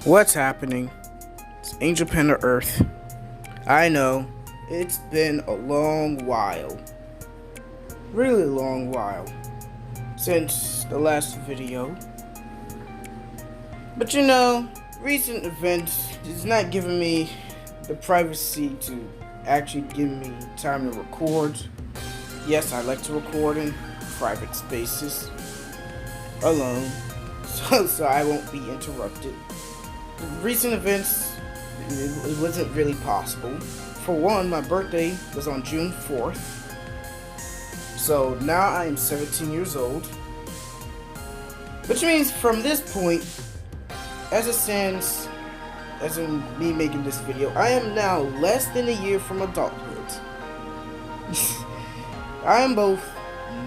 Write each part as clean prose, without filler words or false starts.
What's happening? It's Angel Panda Earth. I know, it's been a long while. Really long while. Since the last video. But you know, recent events is not giving me the privacy to actually give me time to record. Yes, I like to record in private spaces. Alone. So I won't be interrupted. Recent events, it wasn't really possible. For one, my birthday was on June 4th. So now I am 17 years old. Which means from this point, as it stands, as in me making this video, I am now less than a year from adulthood. I am both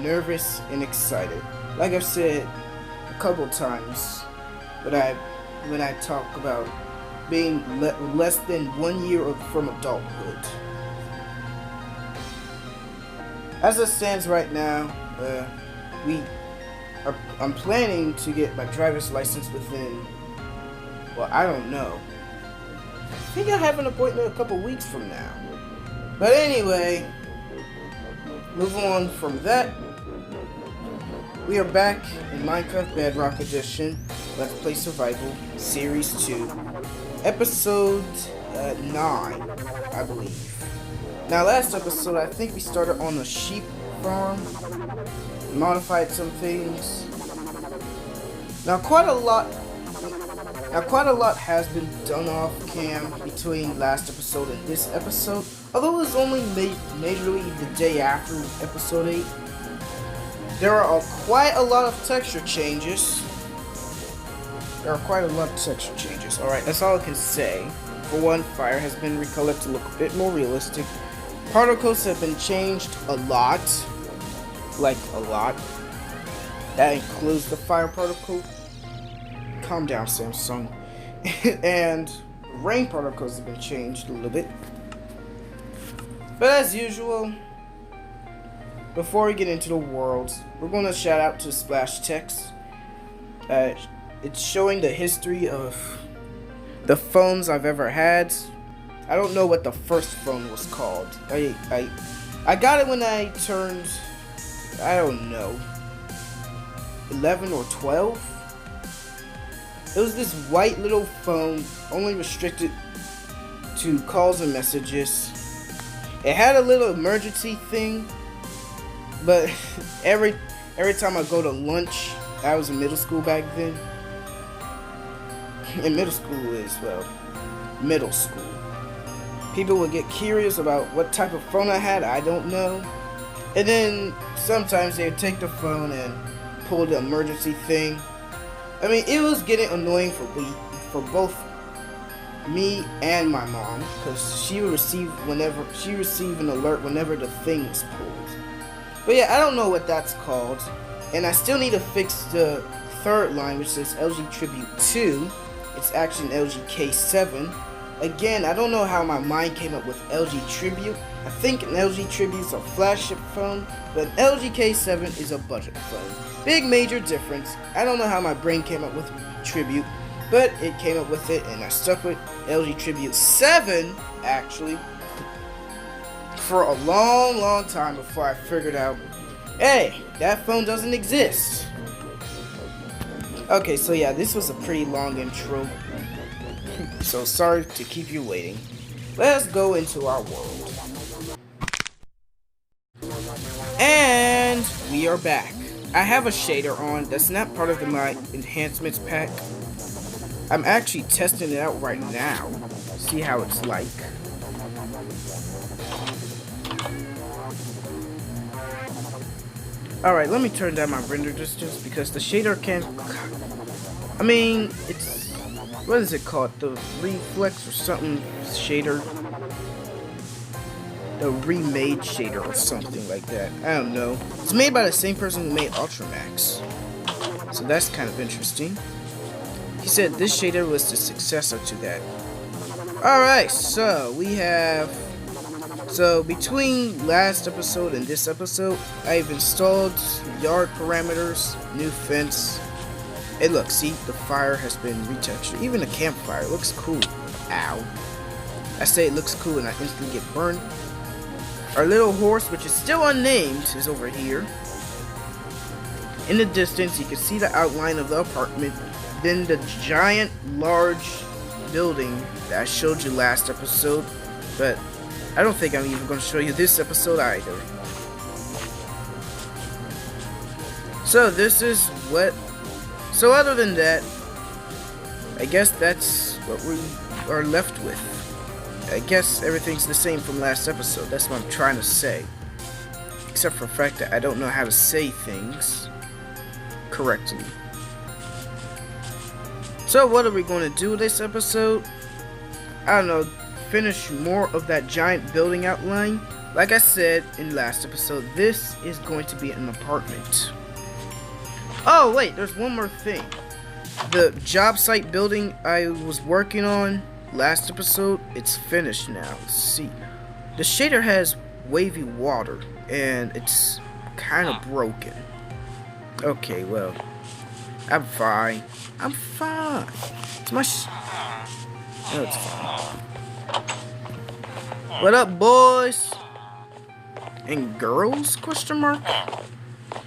nervous and excited. Like I've said a couple times, when I talk about being less than 1 year from adulthood. As it stands right now, I'm planning to get my driver's license within, well, I don't know. I think I have an appointment a couple weeks from now. But anyway, moving on from that, we are back in Minecraft Bedrock Edition, Let's Play Survival, Series 2, Episode 9, I believe. Now, last episode, I think we started on a sheep farm, modified some things. Now, quite a lot has been done off cam between last episode and this episode, although it was only majorly the day after episode 8. There are quite a lot of texture changes. Alright, that's all I can say. For one, fire has been recolored to look a bit more realistic. Particles have been changed a lot. Like, a lot. That includes the fire particle. Calm down, Samsung. And rain particles have been changed a little bit. But as usual, before we get into the world, we're going to shout out to Splash Text. It's showing the history of the phones I've ever had. I don't know what the first phone was called. I got it when I turned, I don't know, 11 or 12. It was this white little phone, only restricted to calls and messages. It had a little emergency thing, but every time I go to lunch, I was in middle school back then. And middle school is, well, middle school. People would get curious about what type of phone I had, I don't know. And then sometimes they would take the phone and pull the emergency thing. I mean, it was getting annoying for both me and my mom, because she would receive an alert whenever the thing was pulled. But yeah, I don't know what that's called, and I still need to fix the third line, which says LG Tribute 2. It's actually an LG K7. Again, I don't know how my mind came up with LG Tribute. I think an LG Tribute is a flagship phone, but an LG K7 is a budget phone. Big major difference. I don't know how my brain came up with Tribute, but it came up with it, and I stuck with LG Tribute 7, actually, for a long time before I figured out, hey, that phone doesn't exist. Okay, so yeah, this was a pretty long intro, so sorry to keep you waiting. Let's go into our world. And we are back. I have a shader on that's not part of my enhancements pack. I'm actually testing it out right now. See how it's like. Alright, let me turn down my render distance because the shader can't... I mean, it's... What is it called? The reflex or something shader? The remade shader or something like that. I don't know. It's made by the same person who made Ultramax. So that's kind of interesting. He said this shader was the successor to that. Alright, so we have... So between last episode and this episode, I've installed yard parameters, new fence, Hey, look, see, the fire has been retextured. Even the campfire looks cool. Ow. I say it looks cool and I instantly get burned. Our little horse, which is still unnamed, is over here. In the distance, you can see the outline of the apartment. Then the giant, large building that I showed you last episode. But I don't think I'm even going to show you this episode either. So this is what... So other than that, I guess that's what we are left with. I guess everything's the same from last episode. That's what I'm trying to say. Except for the fact that I don't know how to say things correctly. So what are we going to do this episode? I don't know. Finish more of that giant building outline. Like I said in last episode, this is going to be an apartment. Oh wait, there's one more thing. The job site building I was working on last episode, it's finished now. Let's see. The shader has wavy water and it's kind of broken. Okay, well, I'm fine. I'm fine. It's my no, it's fine. What up, boys? And girls? Question mark?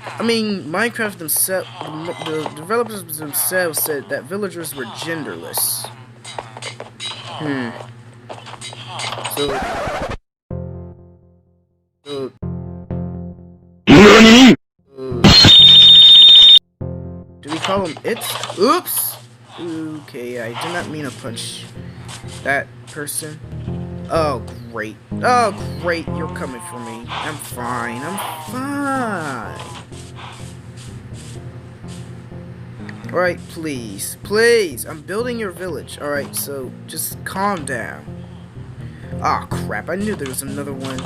I mean, Minecraft themselves, the developers themselves said that villagers were genderless. Do we call them it? Oops! Okay, I did not mean to punch that person. Oh, great. Oh, great, you're coming for me. I'm fine, I'm fine. Alright, please, please, I'm building your village. Alright, so just calm down. Oh crap, I knew there was another one.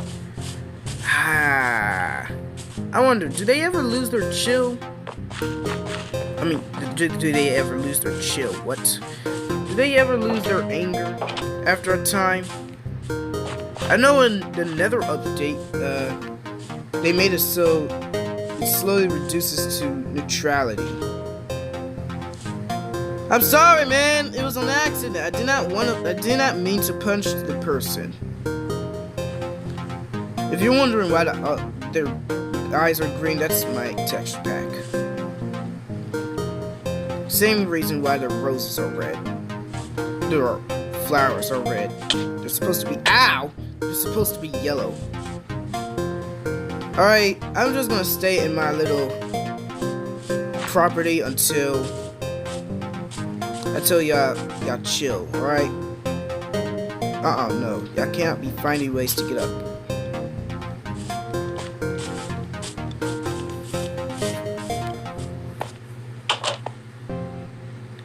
I wonder, do they ever lose their chill? I mean, do they ever lose their chill? What? Do they ever lose their anger after a time? I know in the Nether update, they made it so it slowly reduces to neutrality. I'm sorry, man. It was an accident. I did not mean to punch the person. If you're wondering why their eyes are green, that's my texture pack. Same reason why the roses are red. Their flowers are red. They're supposed to be they're supposed to be yellow. Alright, I'm just gonna stay in my little property until y'all chill, alright? No. Y'all can't be finding ways to get up.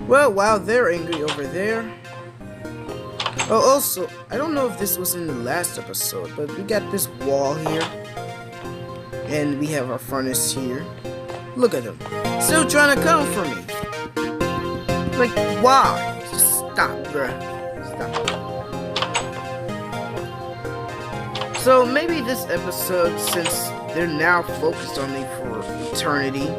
Well, while they're angry over there. Oh, also, I don't know if this was in the last episode, but we got this wall here. And we have our furnace here. Look at them. Still trying to come for me. Like, why? Just stop, bruh. Stop. So, maybe this episode, since they're now focused on me for eternity,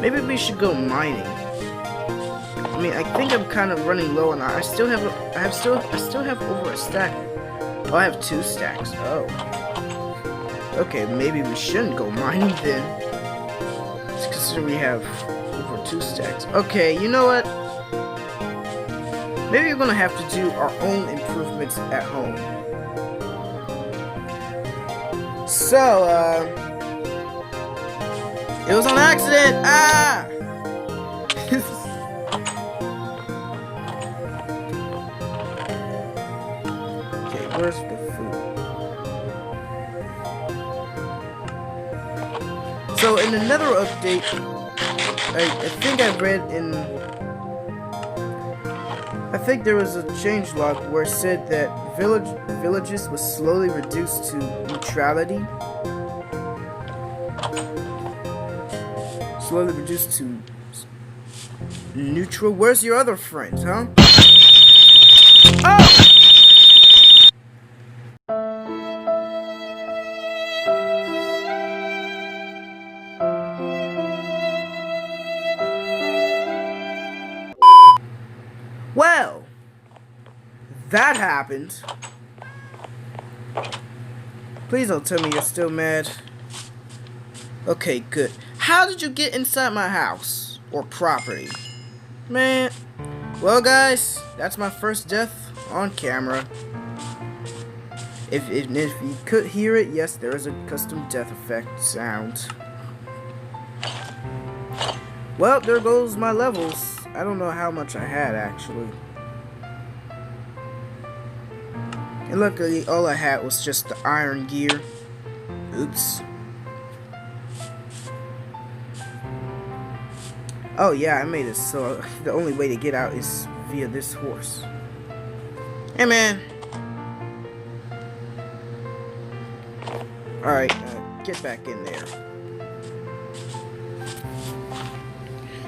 maybe we should go mining. I mean, I think I'm kind of running low on that. I still have over a stack. Oh, I have 2 stacks. Oh. Okay, maybe we shouldn't go mining then. Let's consider we have over 2 stacks. Okay, you know what? Maybe we're gonna have to do our own improvements at home. So, it was an accident! Ah! Okay, where's the food? So, in another update, I think I read in... I think there was a changelog where it said that villages was slowly reduced to neutrality. Slowly reduced to neutral. Where's your other friends, huh? Oh! that happened. Please don't tell me you're still mad. Okay, good. How did you get inside my house? Or property? Man. Well, guys, that's my first death on camera. If you could hear it, yes, there is a custom death effect sound. Well, there goes my levels. I don't know how much I had, actually. And luckily, all I had was just the iron gear. Oops. Oh yeah, I made it so the only way to get out is via this horse. Hey man. Alright, get back in there.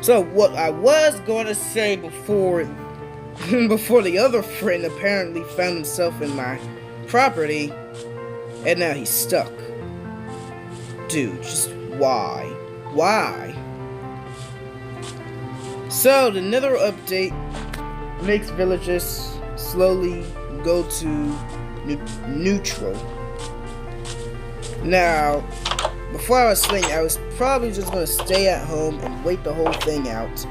So what I was going to say before the other friend apparently found himself in my property, and now he's stuck. Dude, just why? Why? So the Nether update makes villagers slowly go to neutral. Now, before I was thinking, I was probably just going to stay at home and wait the whole thing out.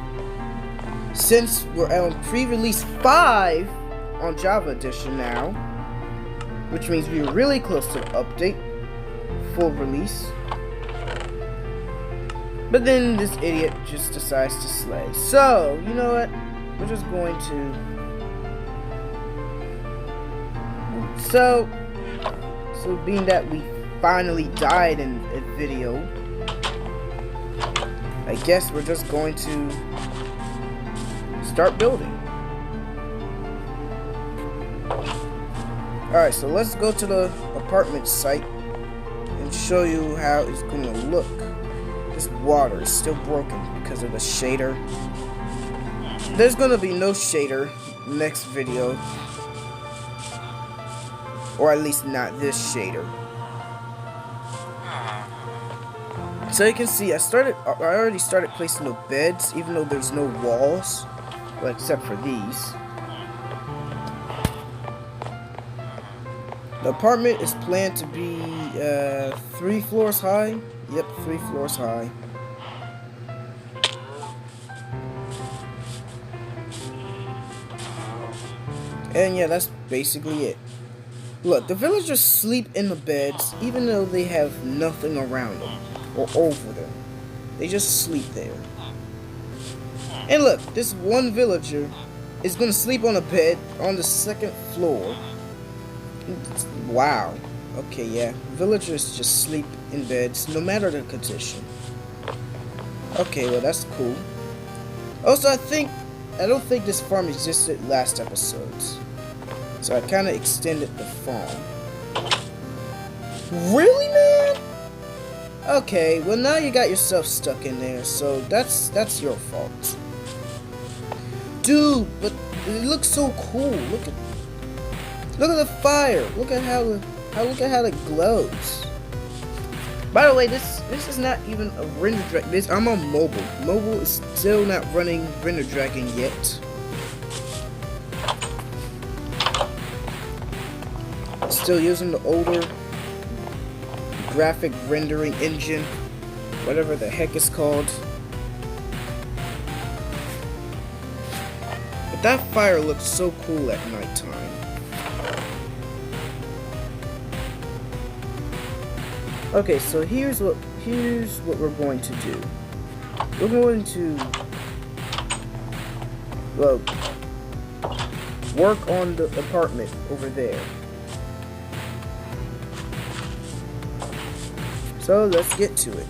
Since we're on pre-release 5 on Java Edition now, which means we're really close to the update, full release. But then this idiot just decides to slay. So, you know what? We're just going to... So being that we finally died in a video, I guess we're just going to start building. Alright, so let's go to the apartment site and show you how it's going to look. This water is still broken because of the shader. There's going to be no shader next video. Or at least not this shader. So you can see I already started placing the beds, even though there's no walls. Well, except for these. The apartment is planned to be 3 floors high. Yep, 3 floors high. And yeah, that's basically it. Look, the villagers sleep in the beds even though they have nothing around them or over them. They just sleep there. And look, this one villager is gonna sleep on a bed on the 2nd floor. Wow. Okay, yeah. Villagers just sleep in beds no matter the condition. Okay, well that's cool. Also, I don't think this farm existed last episodes. So I kinda extended the farm. Really, man? Okay, well now you got yourself stuck in there, so that's your fault. Dude, but it looks so cool. Look at the fire. Look at how it glows. By the way, this is not even a render dragon. I'm on mobile. Mobile is still not running render dragon yet. Still using the older graphic rendering engine, whatever the heck it's called. But that fire looks so cool at nighttime. Okay, so here's what we're going to do. We're going to work on the apartment over there. So let's get to it.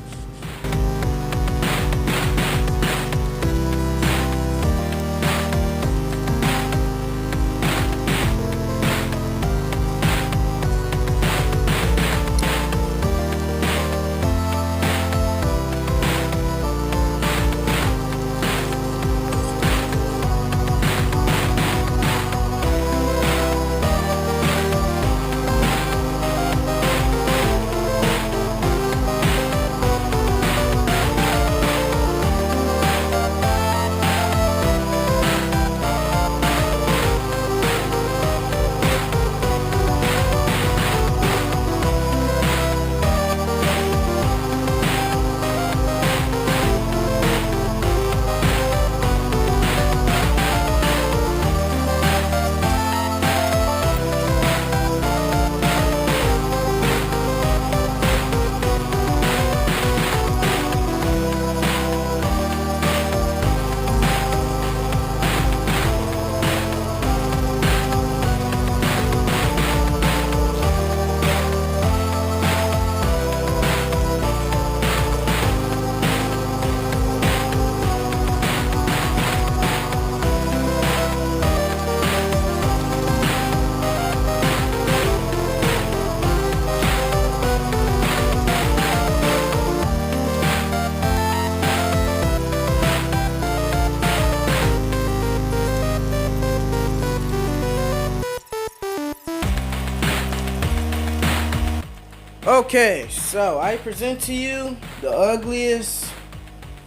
Okay, so I present to you the ugliest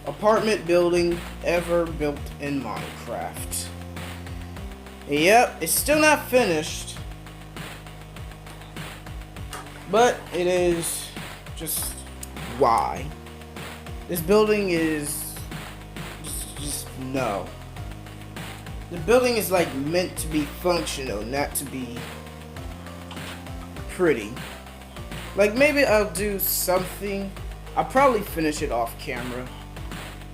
apartment building ever built in Minecraft. Yep, it's still not finished, but it is just why. This building is just no. The building is like meant to be functional, not to be pretty. Like maybe I'll do something. I'll probably finish it off camera.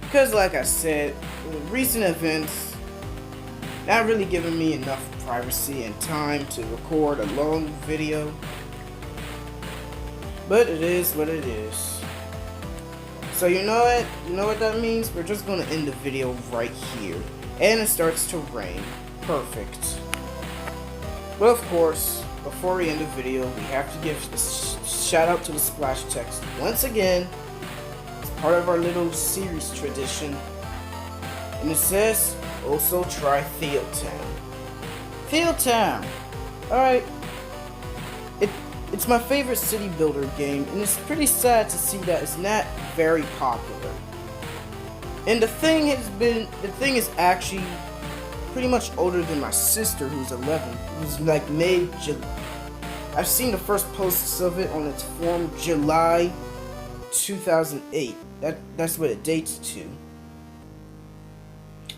Because like I said, recent events not really giving me enough privacy and time to record a long video. But it is what it is. So you know what? You know what that means? We're just gonna end the video right here. And it starts to rain. Perfect. But of course, before we end the video, we have to give a shout out to the splash text once again. It's part of our little series tradition. And it says, also try Theeltown. Theeltown! Alright. It's my favorite city builder game, and it's pretty sad to see that it's not very popular. And the thing is actually pretty much older than my sister, who's 11. It was like I've seen the first posts of it on its forum, July 2008. That's what it dates to.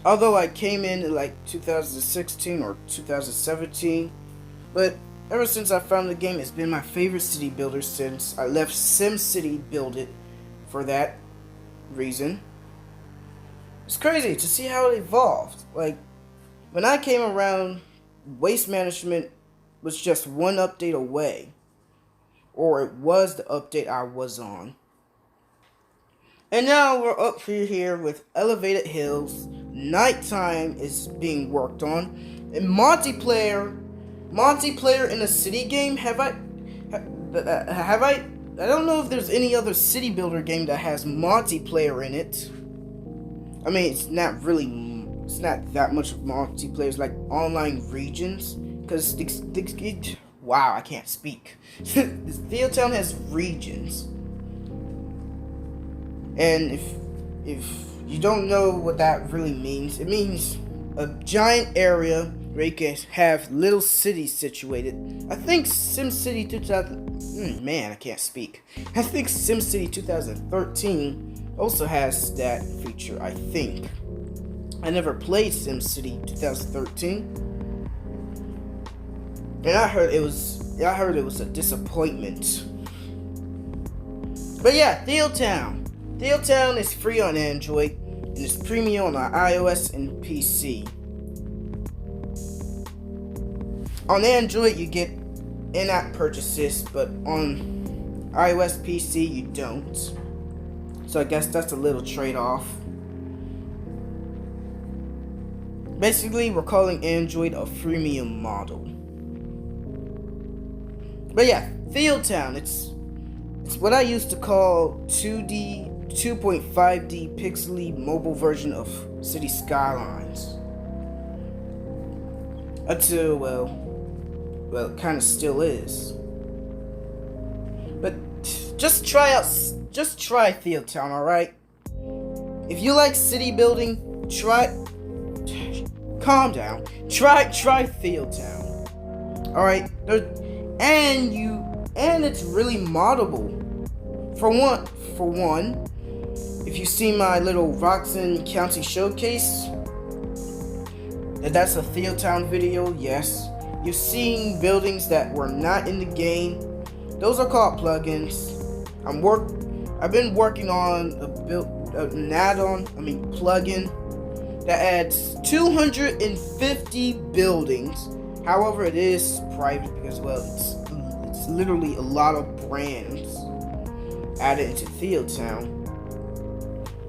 Although I came in like 2016 or 2017, but ever since I found the game, it's been my favorite city builder since I left SimCity Build It for that reason. It's crazy to see how it evolved. Like, when I came around, waste management was just one update away. Or it was the update I was on. And now we're up here with elevated hills. Nighttime is being worked on. And multiplayer in a city game, I don't know if there's any other city builder game that has multiplayer in it. I mean, it's not that much multiplayer. It's like online regions, because wow, I can't speak. Theeltown has regions, and if you don't know what that really means, it means a giant area where you can have little cities situated. I think SimCity 2000... man, I can't speak. I think SimCity 2013 also has that feature, I think. I never played SimCity 2013. And I heard it was a disappointment. But yeah, Theeltown. Theeltown is free on Android and it's premium on iOS and PC. On Android, you get in-app purchases, but on iOS PC, you don't. So I guess that's a little trade-off. Basically, we're calling Android a freemium model. But yeah, Theeltown, it's what I used to call 2D, 2.5D pixely mobile version of City Skylines. Until, well, it kind of still is. But just try Theeltown, alright? If you like city building, calm down. Try Theeltown. Alright? And it's really moddable. For one, if you see my little Roxanne County showcase, that's a Theeltown video, yes. You've seen buildings that were not in the game. Those are called plugins. I've been working on an add-on, plugin that adds 250 buildings. However, it is private because, well, it's literally a lot of brands added into Theeltown.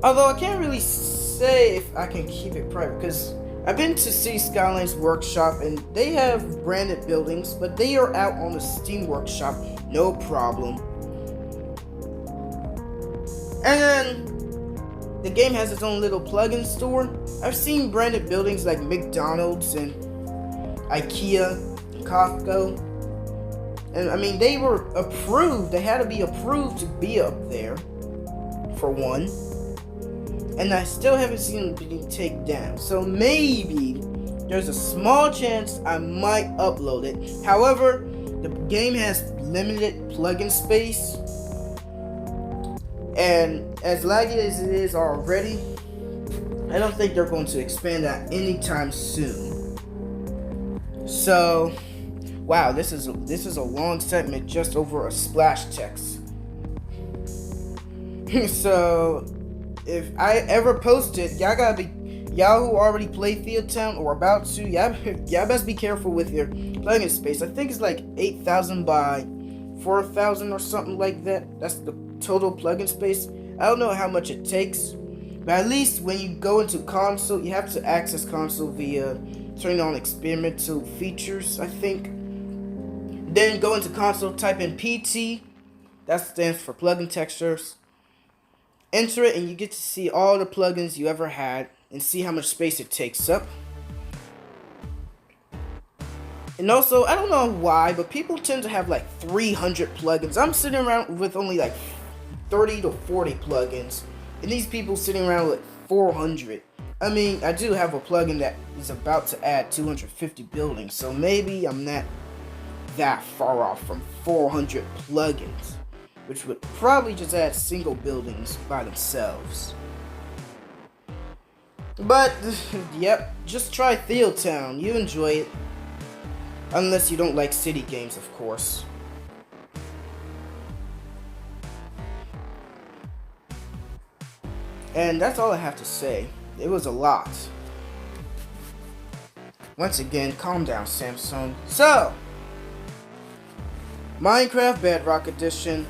Although I can't really say if I can keep it private because I've been to City Skylines Workshop and they have branded buildings, but they are out on the Steam Workshop, no problem. And then the game has its own little plugin store. I've seen branded buildings like McDonald's and IKEA, Costco. And I mean, they were approved. They had to be approved to be up there, for one. And I still haven't seen them being taken down. So maybe there's a small chance I might upload it. However, the game has limited plugin space. And as laggy as it is already, I don't think they're going to expand that anytime soon. So, wow, this is a long segment just over a splash text. So, if I ever post it, y'all who already play Field Town or about to, y'all best be careful with your plugin space. I think it's like 8,000 by 4,000 or something like that. That's the total plugin space. I don't know how much it takes, but at least when you go into console, you have to access console via turning on experimental features, I think. Then go into console, type in PT. That stands for plugin textures. Enter it, and you get to see all the plugins you ever had and see how much space it takes up. And also, I don't know why, but people tend to have like 300 plugins. I'm sitting around with only like 30 to 40 plugins, and these people sitting around with 400. I mean, I do have a plugin that is about to add 250 buildings, so maybe I'm not that far off from 400 plugins, which would probably just add single buildings by themselves. But, yep, just try Field Town. You enjoy it. Unless you don't like city games, of course. And that's all I have to say. It was a lot. Once again, calm down, Samsung. So, Minecraft Bedrock Edition.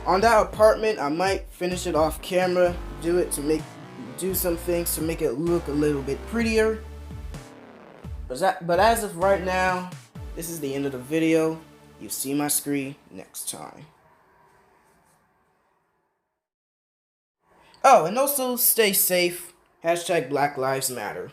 On that apartment, I might finish it off camera, do some things to make it look a little bit prettier. But as of right now, this is the end of the video. You'll see my screen next time. Oh, and also stay safe. # Black Lives Matter.